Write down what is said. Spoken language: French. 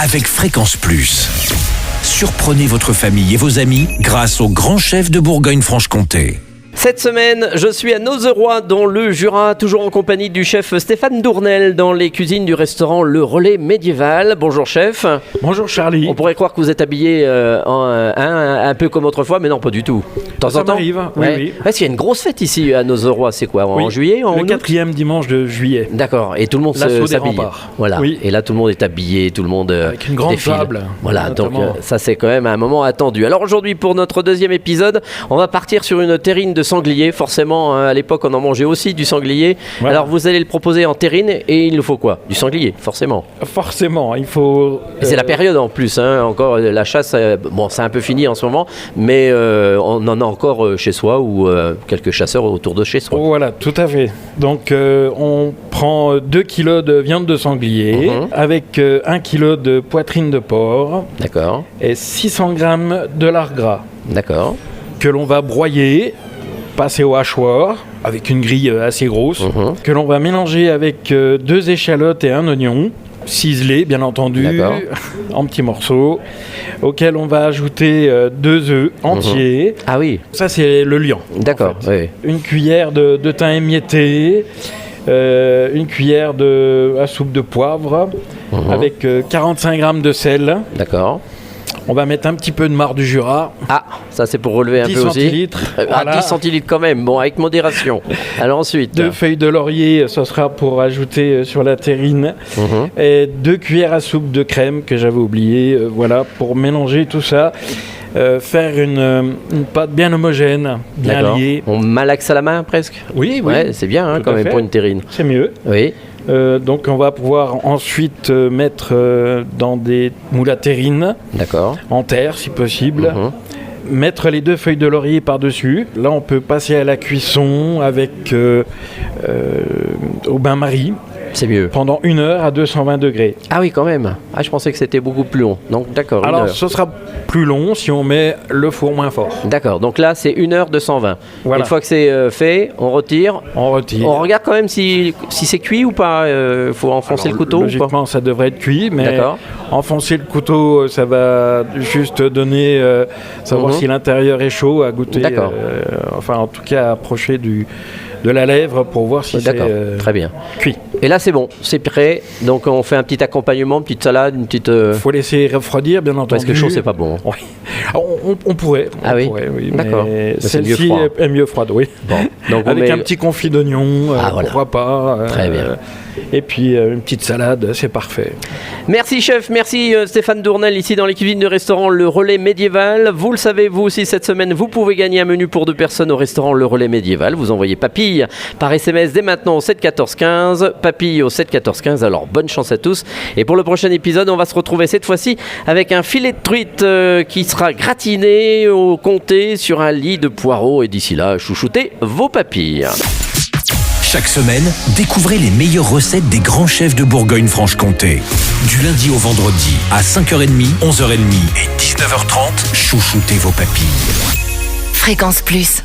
avec Fréquence Plus. Surprenez votre famille et vos amis grâce au grand chef de Bourgogne-Franche-Comté. Cette semaine, je suis à Nozeroy, dans le Jura, toujours en compagnie du chef Stéphane Dournel, dans les cuisines du restaurant Le Relais Médiéval. Bonjour chef. Bonjour Charlie. On pourrait croire que vous êtes habillé un peu comme autrefois, mais non, pas du tout. De temps en temps. M'arrive, oui. Est-ce qu'il y a une grosse fête ici à Nozeroy, c'est quoi, en juillet, en le août 4e dimanche de juillet. D'accord, et tout le monde L'assaut des s'habille. remparts. Voilà. Oui. Et là, tout le monde est habillé, tout le monde Avec une grande défile. table. Voilà, notamment. donc ça c'est quand même un moment attendu. Alors aujourd'hui, pour notre deuxième épisode, on va partir sur une terrine de sanglier. Forcément, à l'époque, on en mangeait aussi du sanglier. Voilà. Alors vous allez le proposer en terrine et il nous faut quoi? Du sanglier, forcément. Forcément, il faut... Et c'est la période en plus, hein, encore la chasse, bon c'est un peu fini en ce moment, mais on en a encore chez soi ou quelques chasseurs autour de chez soi. Voilà, tout à fait. Donc on prend 2 kilos de viande de sanglier avec 1 kilo de poitrine de porc D'accord, et 600 grammes de lard gras d'accord. que l'on va broyer, passer au hachoir avec une grille assez grosse, que l'on va mélanger avec 2 échalotes et un oignon, ciselés bien entendu, D'accord. en petits morceaux, auxquels on va ajouter 2 œufs entiers. Ah oui, Ça c'est le liant. d'accord, en fait. oui. Une cuillère de thym émietté, une cuillère à soupe de poivre, avec 45 grammes de sel. D'accord. On va mettre un petit peu de marc du Jura. Ah, ça c'est pour relever un 10 peu aussi. centilitres, Ah, voilà. 10 centilitres quand même, bon, avec modération. Alors ensuite. 2 feuilles de laurier, ce sera pour ajouter sur la terrine. Mhm. Et 2 cuillères à soupe de crème que j'avais oublié. Voilà, pour mélanger tout ça. Faire une pâte bien homogène, bien D'accord. liée. On malaxe à la main presque. Oui, oui. Ouais, c'est bien hein, Tout quand à même fait. pour une terrine. C'est mieux. Oui. Donc on va pouvoir ensuite mettre dans des moules à terrine, D'accord. en terre si possible. Mhm. Mettre les 2 feuilles de laurier par-dessus. Là, on peut passer à la cuisson avec au bain-marie C'est mieux. pendant 1 heure à 220 degrés. Ah oui, quand même. Ah, je pensais que c'était beaucoup plus long. Donc d'accord. Alors, 1 heure. ce sera plus long si on met le four moins fort. D'accord. Donc là, c'est 1 heure 220. Voilà. Une fois que c'est fait, on retire. On retire. On regarde quand même si c'est cuit ou pas. Faut enfoncer Alors, le couteau ou pas? logiquement, ça devrait être cuit, mais D'accord. enfoncer le couteau, ça va juste donner, savoir si l'intérieur est chaud, à goûter. D'accord. Enfin, en tout cas, approcher de la lèvre pour voir si c'est D'accord. Très bien. cuit. Et là, c'est bon. C'est prêt. Donc on fait un petit accompagnement, une petite salade, une petite. Il faut laisser refroidir, bien entendu. Parce que chaud, c'est pas bon. Oui. On pourrait. Ah on oui. pourrait, oui. D'accord. Mais Mais c'est mieux celle-ci froid. est mieux froide, oui. Bon. Donc on Avec met- un petit confit d'oignon, Ah, voilà. pourquoi pas. Très bien. Et puis une petite salade, c'est parfait. Merci chef, merci Stéphane Dournel ici dans les cuisines du restaurant Le Relais Médiéval. Vous le savez, vous aussi cette semaine, vous pouvez gagner un menu pour 2 personnes au restaurant Le Relais Médiéval. Vous envoyez papille par SMS dès maintenant au 7 14 15. Papille au 7 14 15. Alors bonne chance à tous. Et pour le prochain épisode, on va se retrouver cette fois-ci avec un filet de truite qui sera gratiné au comté sur un lit de poireaux. Et d'ici là, chouchoutez vos papilles. Chaque semaine, découvrez les meilleures recettes des grands chefs de Bourgogne-Franche-Comté. Du lundi au vendredi, à 5h30, 11h30 et 19h30, chouchoutez vos papilles. Fréquence Plus.